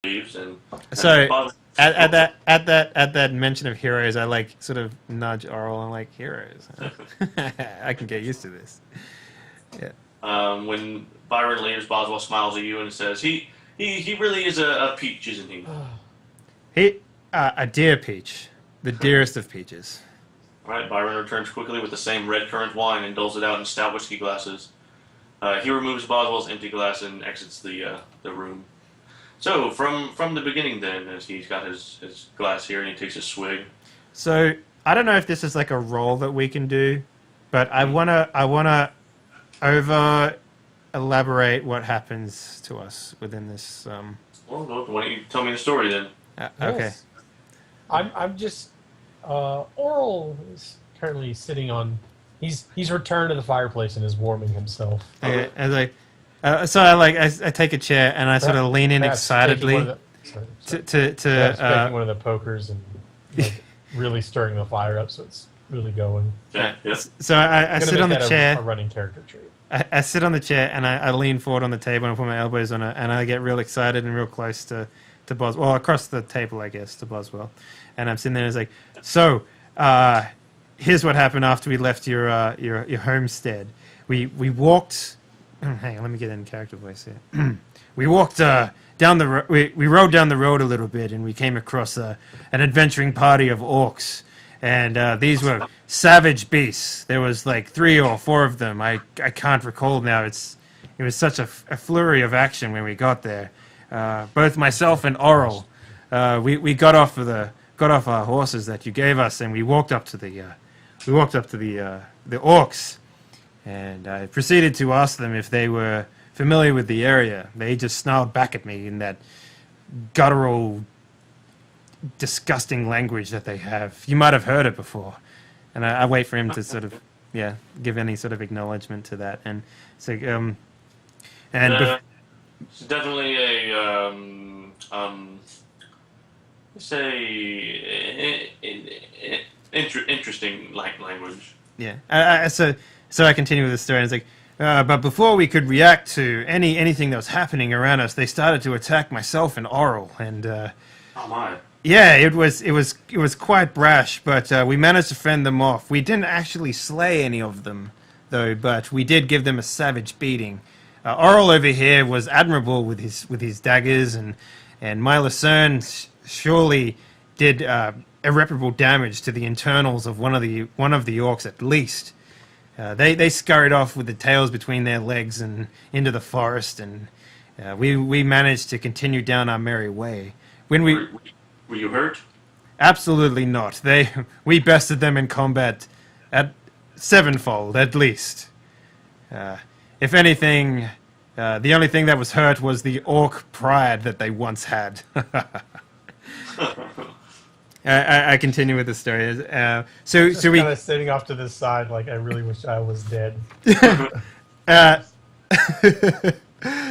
leaves, and So Boswell walks up. at that mention of heroes, I like sort of nudge Oral and like heroes. Huh? I can get used to this. Yeah. When Byron leaves, Boswell smiles at you and says, "He really is a peach, isn't he?" He a dear peach, the dearest of peaches. All right, Byron returns quickly with the same red currant wine and doles it out in stout whiskey glasses. He removes Boswell's empty glass and exits the room. So from the beginning, then, as he's got his glass here and he takes a swig. So I don't know if this is like a role that we can do, but I wanna over elaborate what happens to us within this. Well, why don't you tell me the story then? Okay. Yes. I'm just Oral is currently sitting on he's returned to the fireplace and is warming himself. Okay. As so I take a chair and I sort of lean in Perhaps taking one excitedly of the, sorry, to sorry. to, Perhaps to taking one of the pokers and like, really stirring the fire up so it's really going. Yeah, yeah. so I I'm gonna sit make on the that chair. a running character trait. I sit on the chair and I lean forward on the table and I put my elbows on it and I get real excited and real close to Boswell. Well, across the table, I guess, to Boswell. And I'm sitting there and it's like, so, here's what happened after we left your homestead. We walked. Hang on, let me get in character voice here. We walked down the we rode down the road a little bit and we came across an adventuring party of orcs. And these were savage beasts. There was like 3 or 4 of them. I can't recall now. It was such a flurry of action when we got there. Both myself and Oral, we got off our horses that you gave us, and we walked up to the orcs, and I proceeded to ask them if they were familiar with the area. They just snarled back at me in that guttural, disgusting language that they have. You might have heard it before. And I wait for him to sort of, yeah, give any sort of acknowledgement to that. And so, and It's definitely say interesting language. yeah. So I continue with the story. And it's like, but before we could react to anything that was happening around us, they started to attack myself and Oral. And Oh my! yeah, it was quite brash, but we managed to fend them off. We didn't actually slay any of them, though, but we did give them a savage beating. Oral over here was admirable with his daggers, and my Lucerne surely did irreparable damage to the internals of one of the orcs at least. They scurried off with the tails between their legs and into the forest, and we managed to continue down our merry way. When we Were you hurt? Absolutely not. We bested them in combat at 7-fold at least. If anything, the only thing that was hurt was the orc pride that they once had. I continue with the story. Just So we kind of sitting off to the side, like I really wish I was dead. uh,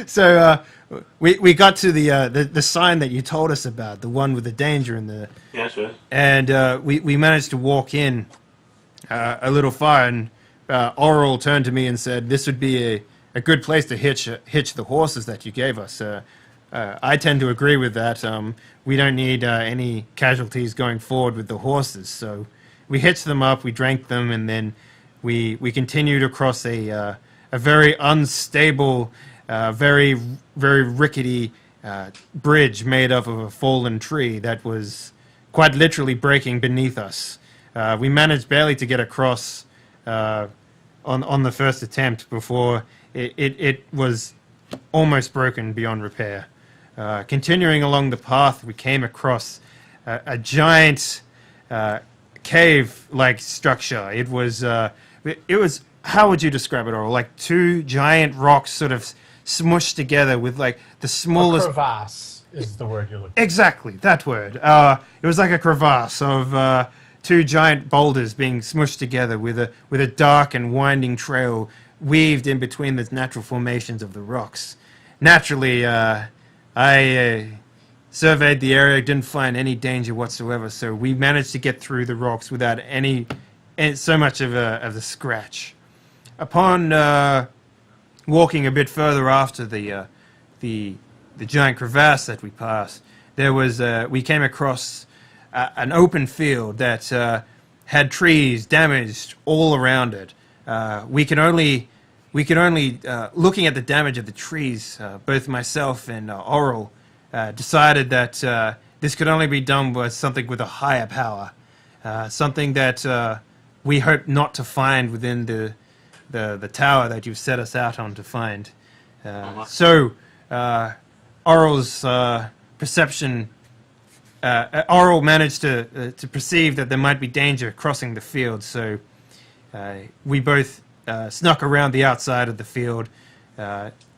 so we got to the sign that you told us about, the one with the danger in the. Yes, yes. And we managed to walk in a little far, and Oral turned to me and said, "This would be a good place to hitch the horses that you gave us." I tend to agree with that. We don't need any casualties going forward with the horses, so we hitched them up, we drank them, and then we continued across a very unstable, very rickety bridge made up of a fallen tree that was quite literally breaking beneath us. We managed barely to get across on the first attempt before it was almost broken beyond repair. Continuing along the path, we came across a giant cave-like structure. It was how would you describe it, all? Like 2 giant rocks sort of smushed together with like the A smallest. crevasse is the word you're looking for. Exactly, that word. It was like a crevasse of 2 giant boulders being smushed together with a dark and winding trail weaved in between the natural formations of the rocks. Naturally, I surveyed the area, didn't find any danger whatsoever, so we managed to get through the rocks without so much of a scratch. Upon walking a bit further after the the giant crevasse that we passed, there was we came across an open field that had trees damaged all around it. We could only looking at the damage of the trees, both myself and Oral decided that this could only be done with something with a higher power, something that we hope not to find within the tower that you've set us out on to find. So Oral's perception, Oral managed to perceive that there might be danger crossing the field, so we both snuck around the outside of the field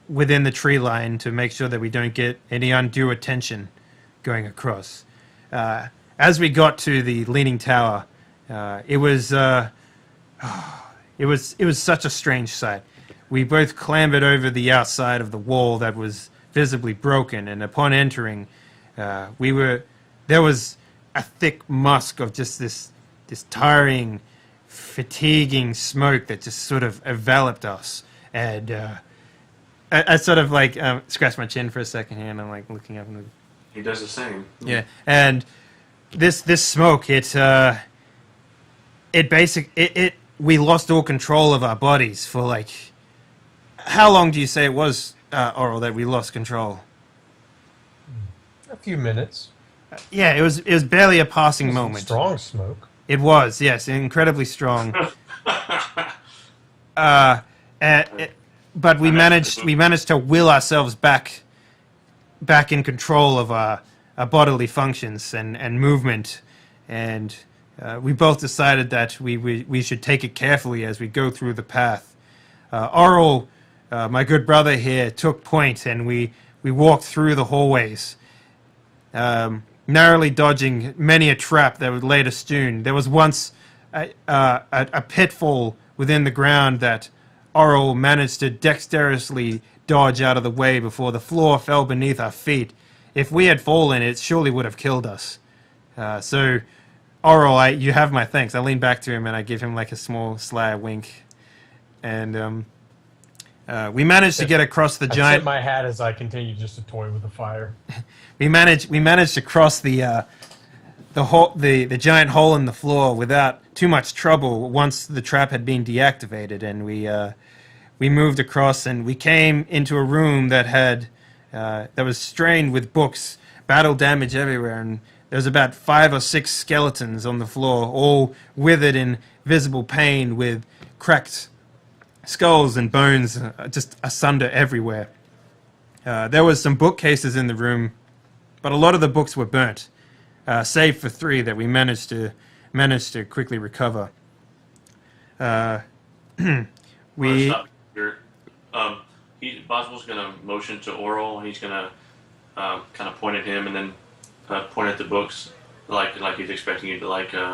within the tree line to make sure that we don't get any undue attention going across. As we got to the Leaning Tower, it was such a strange sight. We both clambered over the outside of the wall that was visibly broken, and upon entering, there was a thick musk of just this tiring, fatiguing smoke that just sort of enveloped us. And I sort of like scratched my chin for a second here, and I'm like looking up. And He does the same. yeah, and this smoke, we lost all control of our bodies for like. How long do you say it was, Oral, that we lost control? A few minutes. Yeah, it was barely a passing moment. Strong smoke. It was, yes, incredibly strong. But we managed to will ourselves back in control of our bodily functions and movement, and we both decided that we should take it carefully as we go through the path. Oral, my good brother here, took point, and we walked through the hallways, narrowly dodging many a trap that would later stone. There was once a pitfall within the ground that Oral managed to dexterously dodge out of the way before the floor fell beneath our feet. If we had fallen, it surely would have killed us. So, Oral, you have my thanks. I leaned back to him and I gave him like a small sly wink. And we managed to get across the giant. I tip my hat as I continue just to toy with the fire. We managed to cross the giant hole in the floor without too much trouble once the trap had been deactivated, and we moved across and we came into a room that was strained with books, battle damage everywhere, and there was about 5 or 6 skeletons on the floor, all withered in visible pain with cracked skulls and bones just asunder everywhere. There was some bookcases in the room, but a lot of the books were burnt, save for 3 that we managed to quickly recover. Boswell's gonna motion to Oral, and he's gonna kind of point at him, and then point at the books, like he's expecting you to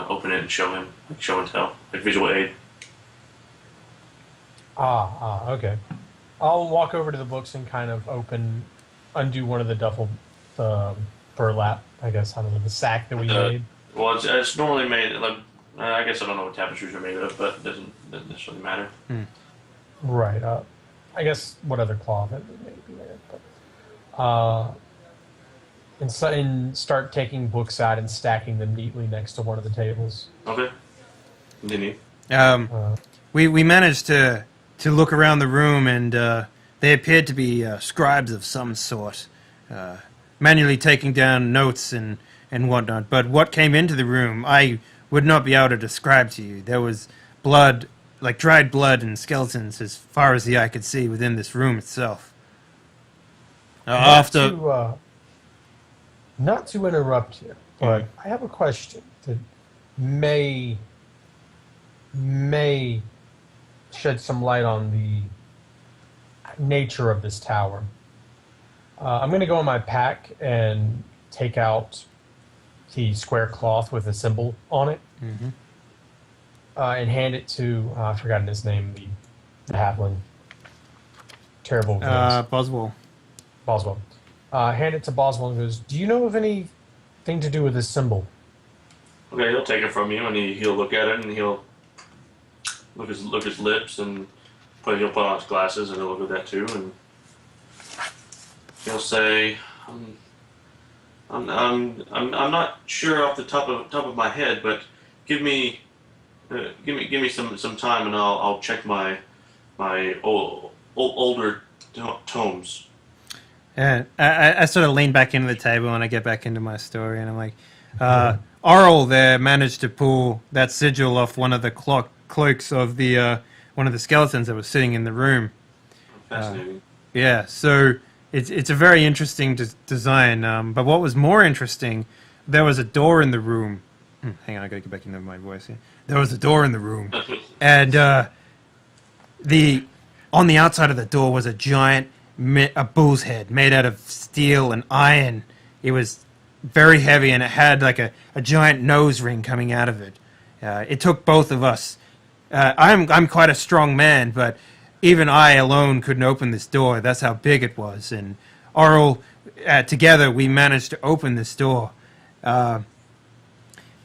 open it and show him, like show and tell, like visual aid. Okay. I'll walk over to the books and kind of undo one of the duffel burlap, I guess, out of the sack that we made. Well, it's normally made, I guess I don't know what tapestries are made of, but it doesn't necessarily matter. Right. I guess what other cloth it may be there. But, and start taking books out and stacking them neatly next to one of the tables. Okay. Continue. We managed to look around the room, and they appeared to be scribes of some sort, manually taking down notes and whatnot. But what came into the room, I would not be able to describe to you. There was blood, like dried blood and skeletons, as far as the eye could see within this room itself. Not to interrupt you, but I have a question that may shed some light on the nature of this tower. I'm going to go in my pack and take out the square cloth with a symbol on it, and hand it to I've forgotten his name, the halfling. Terrible. Boswell. Hand it to Boswell and goes, "Do you know of anything to do with this symbol?" Okay, he'll take it from you, and he'll look at it, and he'll look his lips, and he'll put on his glasses, and he'll look at that too, and He'll say, I'm not sure off the top of my head, but give me give me some time, and I'll check my older tomes. And I sort of lean back into the table and I get back into my story, and I'm like, Oral there managed to pull that sigil off one of the cloaks of the one of the skeletons that was sitting in the room. Fascinating. Yeah, so it's a very interesting design. But what was more interesting, there was a door in the room. Hang on, I gotta get back into my voice here. There was a door in the room, and on the outside of the door was a giant a bull's head made out of steel and iron. It was very heavy, and it had like a giant nose ring coming out of it. It took both of us. I'm quite a strong man, but even I alone couldn't open this door. That's how big it was. And Oral, together, we managed to open this door. And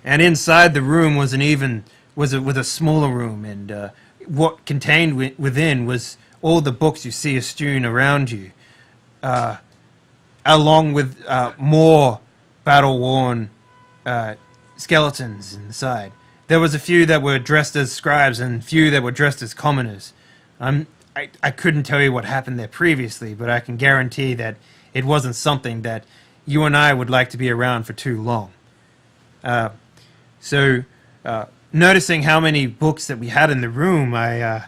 inside the room was with a smaller room, and what contained within was all the books you see strewn around you, along with more battle-worn skeletons inside. There was a few that were dressed as scribes and few that were dressed as commoners. I couldn't tell you what happened there previously, but I can guarantee that it wasn't something that you and I would like to be around for too long. So, noticing how many books that we had in the room, I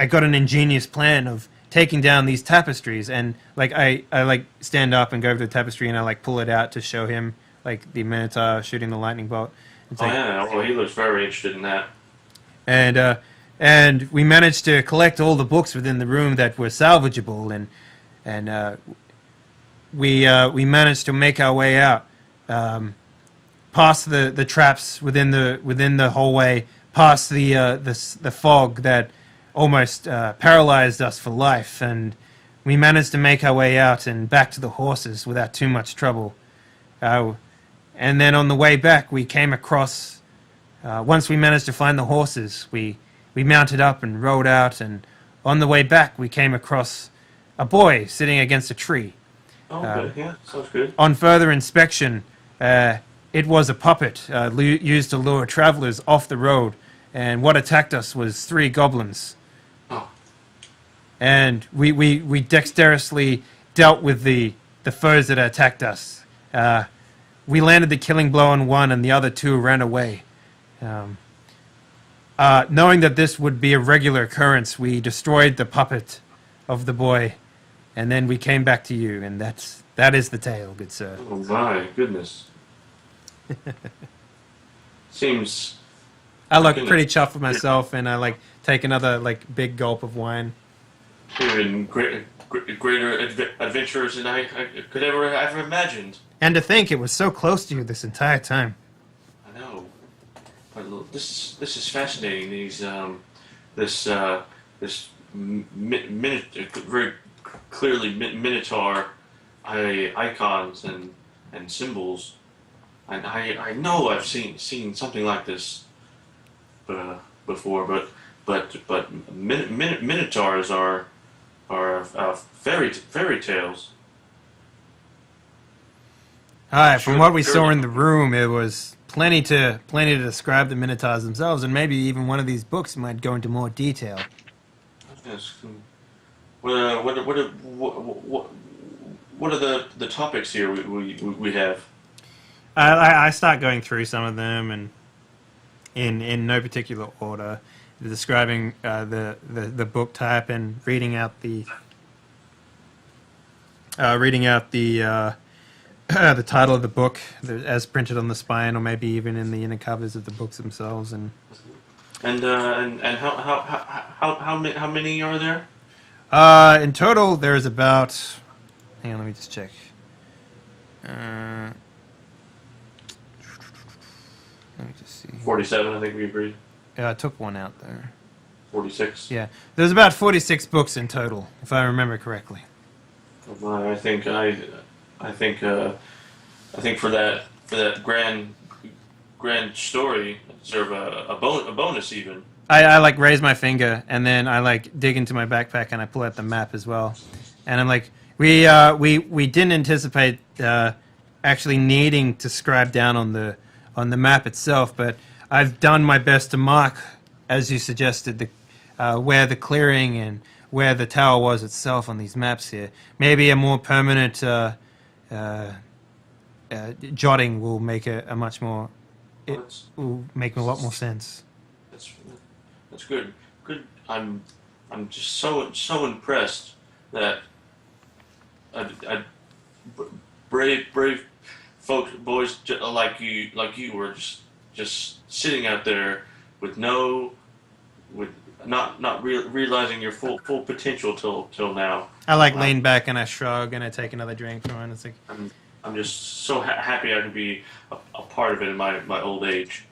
got an ingenious plan of taking down these tapestries, and like I like stand up and go over to the tapestry and I like pull it out to show him like the Minotaur shooting the lightning bolt. It's like, Yeah, well, he looks very interested in that. And we managed to collect all the books within the room that were salvageable, and we managed to make our way out, past the traps within the hallway, past the fog that almost paralyzed us for life, and we managed to make our way out and back to the horses without too much trouble. And then on the way back, we came across. Once we managed to find the horses, we mounted up and rode out, and on the way back, we came across a boy sitting against a tree. Oh, good. Yeah, sounds good. On further inspection, it was a puppet used to lure travelers off the road, and what attacked us was 3 goblins. Oh. And we dexterously dealt with the foes that attacked us. We landed the killing blow on one, and the other 2 ran away. Knowing that this would be a regular occurrence, we destroyed the puppet of the boy, and then we came back to you, and that is the tale, good sir. Oh my goodness. Seems. I look pretty chuffed with myself, and I like take another like big gulp of wine. Even greater adventurers than I could ever imagined. And to think it was so close to you this entire time. I know. But this is fascinating. These very clearly Minotaur icons and symbols. And I know I've seen something like this before, but Minotaurs are fairy tales. Alright, from what we saw in the room, it was plenty to describe the Minotaurs themselves, and maybe even one of these books might go into more detail. Yes. What are the topics here we have? I start going through some of them, and in no particular order, describing the book type and reading out the the title of the book as printed on the spine, or maybe even in the inner covers of the books themselves. And how many are there? In total, there's about. Hang on, let me just check. Let me just see. 47, I think we agreed. Yeah, I took one out there. 46. Yeah, there's about 46 books in total, if I remember correctly. I think for that grand story, deserve a bonus even. I like raise my finger, and then I like dig into my backpack and I pull out the map as well, and I'm like, We didn't anticipate actually needing to scribe down on the map itself, but I've done my best to mark, as you suggested, the where the clearing and where the tower was itself on these maps here. Maybe a more permanent jotting will make a much more. It will make a lot more sense. That's good. Good. I'm just so impressed that brave folks, boys like you were just sitting out there with not realizing your full potential till now. I lean back and I shrug and I take another drink from it. It's like I'm just so happy I could be a part of it in my old age.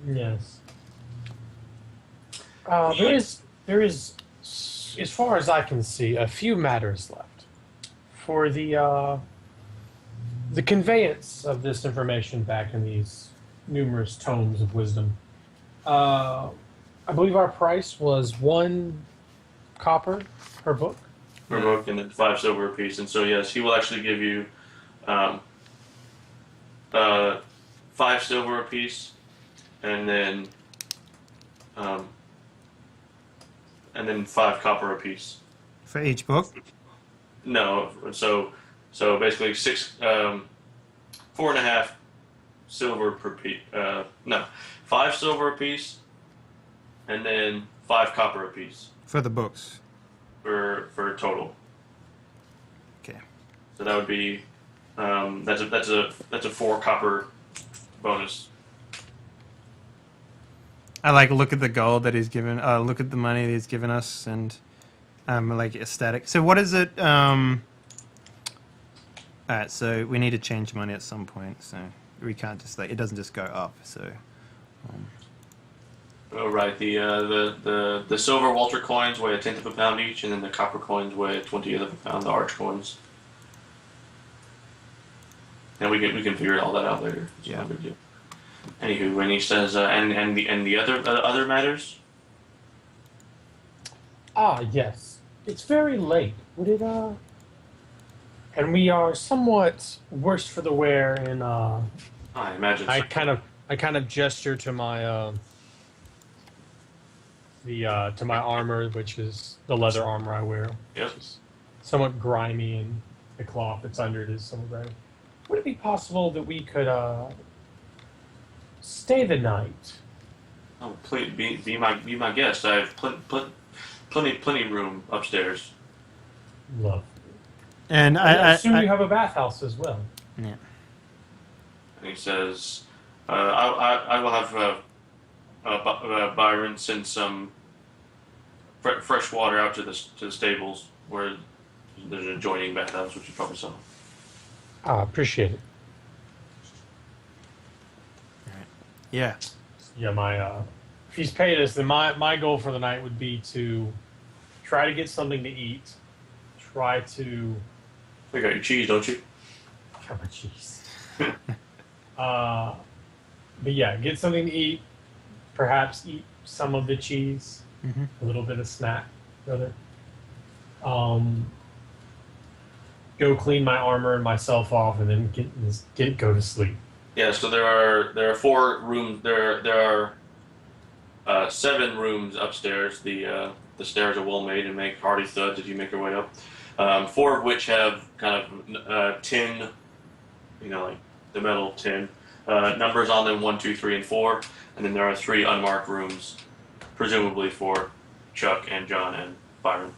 Yes. There is, as far as I can see, a few matters left for the conveyance of this information back in these numerous tomes of wisdom. I believe our price was 1 copper per book. Per book, and then 5 silver apiece. And so yes, he will actually give you 5 silver apiece, and then 5 copper apiece. for each book. No, so basically 4.5 silver per piece. No, 5 silver apiece, and then 5 copper apiece For the books. for total. Okay. So that would be that's a 4 copper bonus. I look at the gold that he's given. Look at the money that he's given us, and I'm ecstatic. So what is it? All right. So we need to change money at some point. So we can't just it doesn't just go up. So. Oh right, the silver Walter coins weigh 1/10 of a pound each, and then the copper coins weigh 1/20 of a pound. The arch coins. And we can figure all that out later. It's Yeah. no big deal. Anywho, and he says, and the other matters. Ah, yes. It's very late. Would it, and we are somewhat worse for the wear in, I imagine. I kind of gesture to my, to my armor, which is the leather armor I wear. Yep. Which is somewhat grimy, and the cloth that's under it is somewhat grimy. Would it be possible that we could, stay the night? Oh, please be my guest. I have plenty room upstairs. Love. And I assume you have a bathhouse as well. Yeah. And he says, I will have Byron send some fresh water out to the stables where there's an adjoining bathhouse, which you probably saw. I appreciate it. Yeah. Yeah, if he's paid us, then my goal for the night would be to try to get something to eat. Try to. You got your cheese, don't you? Got my cheese. But yeah, get something to eat. Perhaps eat some of the cheese. Mm-hmm. A little bit of snack, rather. Go clean my armor and myself off, and then go to sleep. Yeah. So there are 4 rooms. There are 7 rooms upstairs. The stairs are well made and make hearty thuds as you make your way up. 4 of which have kind of tin, like the metal tin numbers on them: 1, 2, 3, and 4. And then there are 3 unmarked rooms, presumably for Chuck and John and Byron.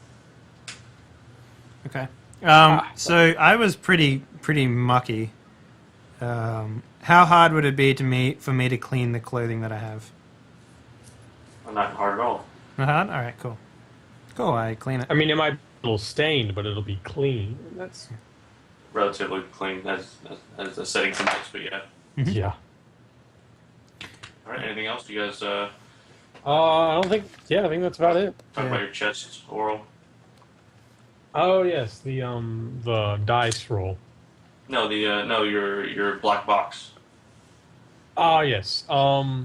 Okay. So I was pretty mucky. How hard would it be for me to clean the clothing that I have? Not hard at all. Not hard? All right, cool. Cool, I clean it. I mean, it might be a little stained, but it'll be clean. That's Relatively clean as a setting permits, but yeah. Mm-hmm. Yeah. All right. Anything else? You guys I don't think. Yeah, I think that's about it. talk about your chest oral? Oh yes, the dice roll. No, your black box. Ah yes. You do I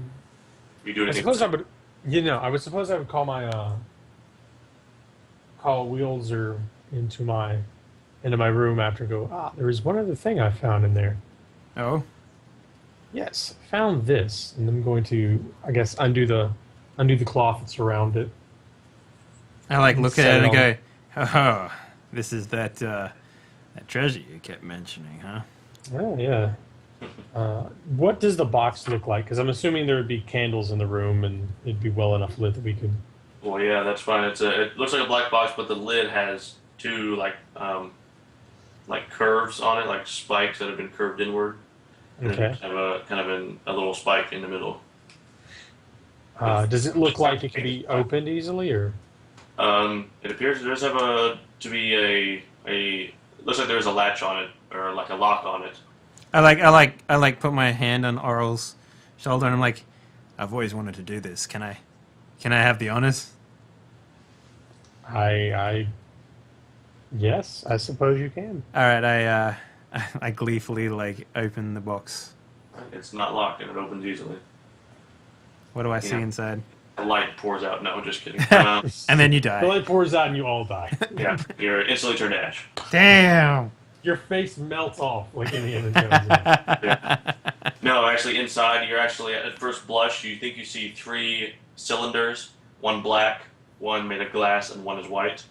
anything? suppose I would. I would suppose I would call my call Wheels or into my room after go. There is one other thing I found in there. Oh, Yes, I found this, and I'm going to, I guess, undo the cloth that's around it. I like look at Set it and it go, oh, this is that treasure you kept mentioning, huh? Oh yeah. What does the box look like? Because I'm assuming there would be candles in the room, and it'd be well enough lit that we could. Well, yeah, that's fine. It looks like a black box, but the lid has two like curves on it, like spikes that have been curved inward, and then Okay. have a little spike in the middle. Does it look like it could be opened easily, or? It appears it does have to be a looks like there's a latch on it or like a lock on it. I like put my hand on Oral's shoulder and I'm like, I've always wanted to do this. Can I have the honors? Yes, I suppose you can. All right, I I gleefully like open the box. It's not locked and it opens easily. What do I see Yeah. inside? The light pours out. No, just kidding. And then you The die. light pours out, and you all die. Yeah, you're instantly turned to ash. Damn. Your face melts off like Indiana Jones. Yeah. No, actually, inside, you're actually at first blush, you think you see 3 cylinders, one black, one made of glass, and one is white.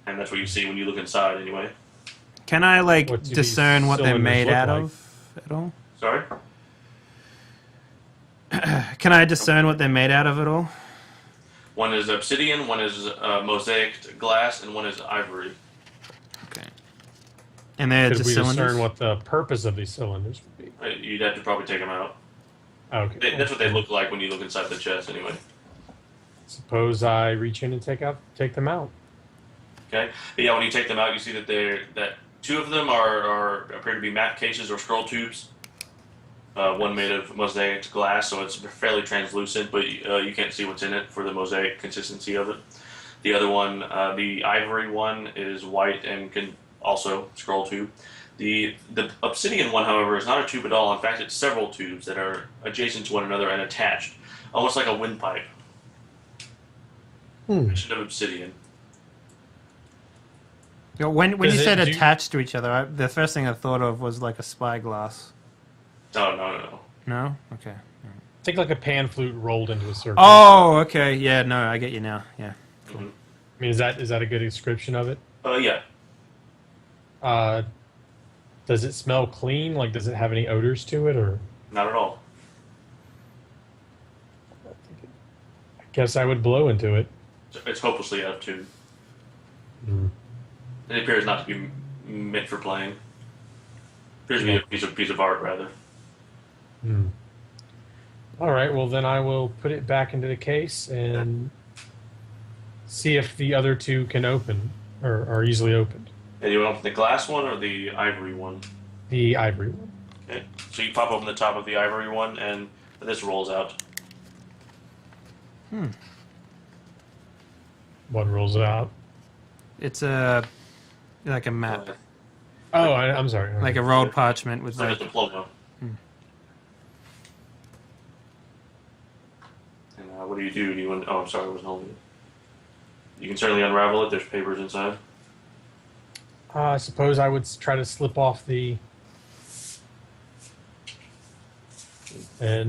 And that's what you see when you look inside, anyway. Can I like What do discern these what they're cylinders made look out like? of at all? Sorry. Can I discern what they're made out of at all? One is obsidian, one is mosaic glass, and one is ivory. Okay. And they're Could just we cylinders. discern what the purpose of these cylinders would be? You'd have to probably take them out. Okay. That's what they look like when you look inside the chest, anyway. Suppose I reach in and take them out. Okay. But yeah, when you take them out, you see that 2 of them appear to be map cases or scroll tubes. One made of mosaic glass, so it's fairly translucent, but you can't see what's in it for the mosaic consistency of it. The other one, the ivory one, is white and can also scroll tube. The obsidian one, however, is not a tube at all. In fact, it's several tubes that are adjacent to one another and attached, almost like a windpipe. Mention of obsidian. You know, when you Does it said do- attached to each other, the first thing I thought of was like a spyglass. No. No? Okay. Think like a pan flute rolled into a circle. Oh, okay. Yeah, no, I get you now. Yeah. Mhm. I mean, is that a good description of it? Yeah. Does it smell clean? Like, does it have any odors to it, or? Not at all. I guess I would blow into it. It's hopelessly out of tune. It appears not to be meant for playing. Appears to be a piece of art, rather. All right. Well, then I will put it back into the case and see if the other 2 can open or are easily opened. And you want the glass one or the ivory one? The ivory one. Okay. So you pop open the top of the ivory one, and this rolls out. What rolls it out? It's like a map, Oh, I'm sorry. like a rolled parchment with It's like a like. diploma. And what do? Do you want? Oh, I'm sorry, I wasn't holding it. You can certainly unravel it. There's papers inside. I suppose I would try to slip off and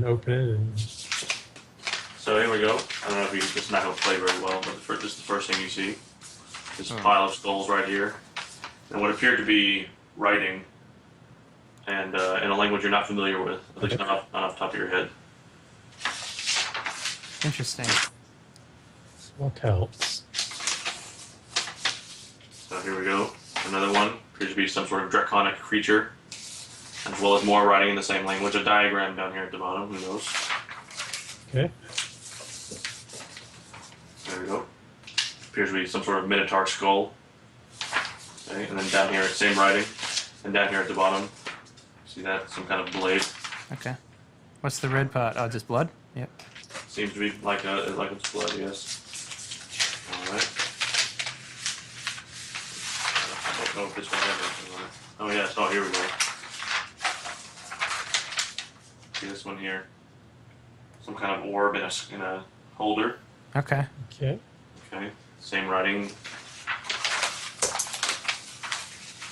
open it. And So here we go. I don't know if it's not going to play very well, but this is the first thing you see. This pile of skulls right here, and what appeared to be writing, and in a language you're not familiar with, at least not off the top of your head. Interesting. what helps? So here we go. Another one appears to be some sort of draconic creature, as well as more writing in the same language. A diagram down here at the bottom. Who knows? Okay. There we go. Appears to be some sort of Minotaur skull. Okay, and then down here, same writing. And down here at the bottom, see that? Some kind of blade. Okay. What's the red part? Oh, just blood? Yep. Seems to be like it's blood, yes. Alright. I don't know if this one has anything on it. Oh yes, oh here we go. See this one here. Some kind of orb in a holder. Okay. Okay. Okay. Same writing.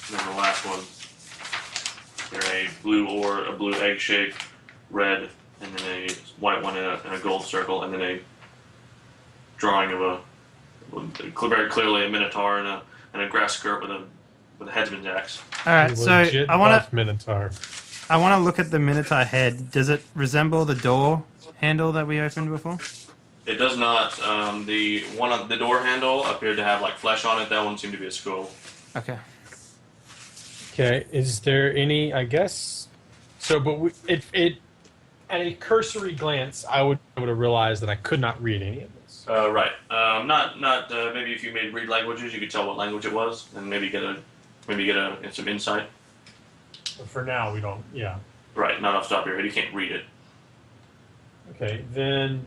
And then the last one, they're a blue egg shape, red, and then a white one and a gold circle, and then a drawing of very clearly a Minotaur and a grass skirt with a headsman's axe. All right, so Legit I want buff Minotaur. to look at the Minotaur head. Does it resemble the door handle that we opened before? It does not. The one on the door handle appeared to have like flesh on it. That one seemed to be a skull. Okay. Okay, is there any? I guess so, but it at a cursory glance, I would have realized that I could not read any of this. Right. Not. Maybe if you made read languages, you could tell what language it was, and maybe get some insight. But for now, we don't. Yeah. Right. Not off the top of your head. You can't read it. Okay, then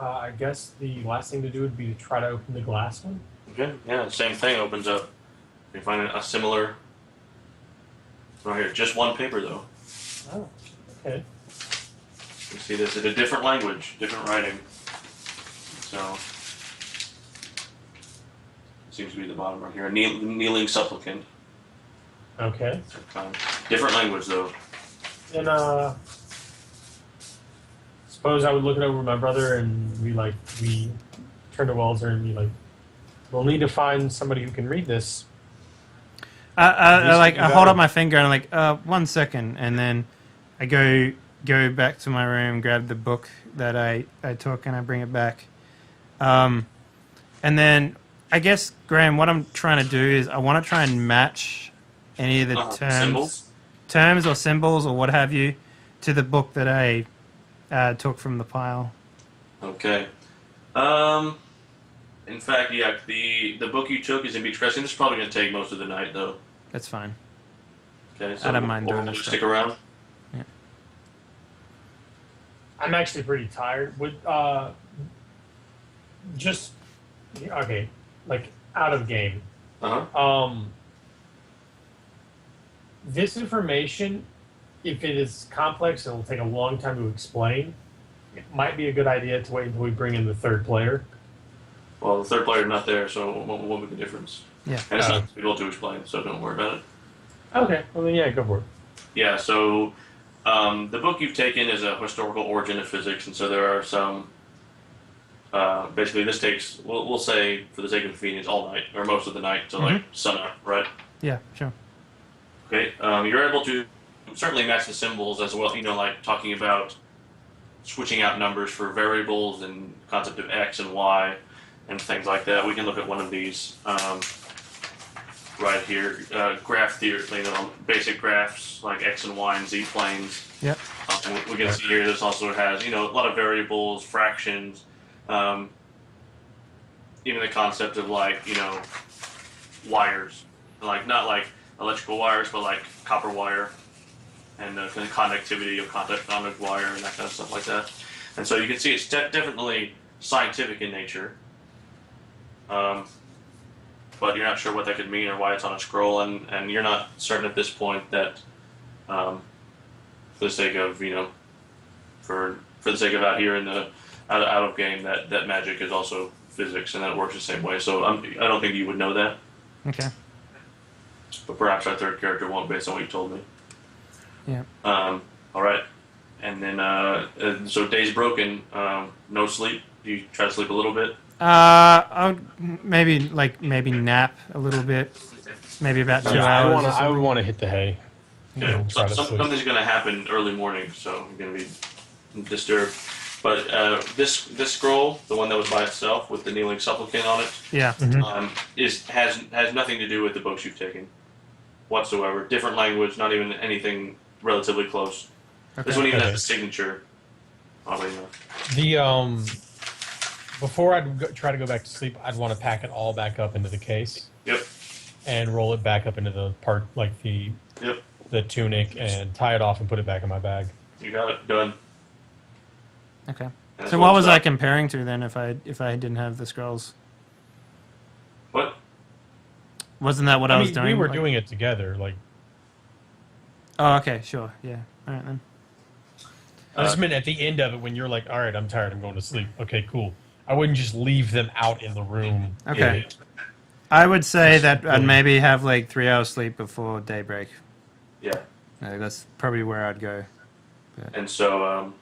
I guess the last thing to do would be to try to open the glass one. Okay. Yeah. Same thing opens up. You find a similar. Right here, just one paper though. Oh, okay. You see this? It's a different language, different writing. So seems to be the bottom right here. A kneeling supplicant. Okay. Different language though. And suppose I would look it over with my brother, and we turn to Welzer and be like, "We'll need to find somebody who can read this." I hold up my finger and I'm like, 1 second, and then I go back to my room, grab the book that I took, and I bring it back. And then I guess, Graham, what I'm trying to do is I want to try and match any of the terms or symbols or what have you to the book that I took from the pile. Okay. In fact, yeah, the book you took is in Beach Crossing. This is probably going to take most of the night, though. That's fine. Okay, so I don't mind doing we'll this. stick around. Yeah. I'm actually pretty tired. Would just okay, like out of game. This information, if it is complex and it'll take a long time to explain, it might be a good idea to wait until we bring in the third player. Well, the third player's not there, so it won't make a difference. Yeah. And it's not difficult to explain, so don't worry about it. Okay, well then yeah, go for it. Yeah, so the book you've taken is a historical origin of physics, and so there are some. Basically, this takes, we'll say, for the sake of convenience, all night, or most of the night, to like sunup, right? Yeah, sure. Okay, you're able to certainly match the symbols as well, like talking about switching out numbers for variables and concept of x and y and things like that. We can look at one of these right here, graph theory, basic graphs like x and y and z planes. Yep. We can see here this also has, a lot of variables, fractions, even the concept of wires, not like electrical wires, but like copper wire, and the kind of conductivity of conduct wire and that kind of stuff like that. And so you can see it's definitely scientific in nature, but you're not sure what that could mean or why it's on a scroll, and you're not certain at this point that, for the sake of for the sake of out here in the out of game, that magic is also physics and that it works the same way. So I don't think you would know that. Okay. But perhaps our third character won't, based on what you told me. Yeah. All right. And then, so day's broken. No sleep. Do you try to sleep a little bit? I would maybe nap a little bit. Maybe about 2 hours. I would want to hit the hay. Yeah. Something's going to happen early morning, so you're going to be disturbed. But this scroll, the one that was by itself with the kneeling supplicant on it, yeah, has nothing to do with the books you've taken whatsoever. Different language, not even anything relatively close. Okay. This one even has a signature. Oddly enough. Before I'd try to go back to sleep, I'd want to pack it all back up into the case. Yep. And roll it back up into the part, like the tunic, and tie it off and put it back in my bag. You got it. Done. Okay. So what was I comparing to then if I didn't have the scrolls? What? Wasn't that what I was doing? We were doing it together, like. Oh, okay, sure, yeah. All right then. I just meant at the end of it when you're like, all right, I'm tired, I'm going to sleep. Okay, cool. I wouldn't just leave them out in the room. Okay. I would say that I'd maybe have like 3 hours sleep before daybreak. Yeah. That's probably where I'd go. And so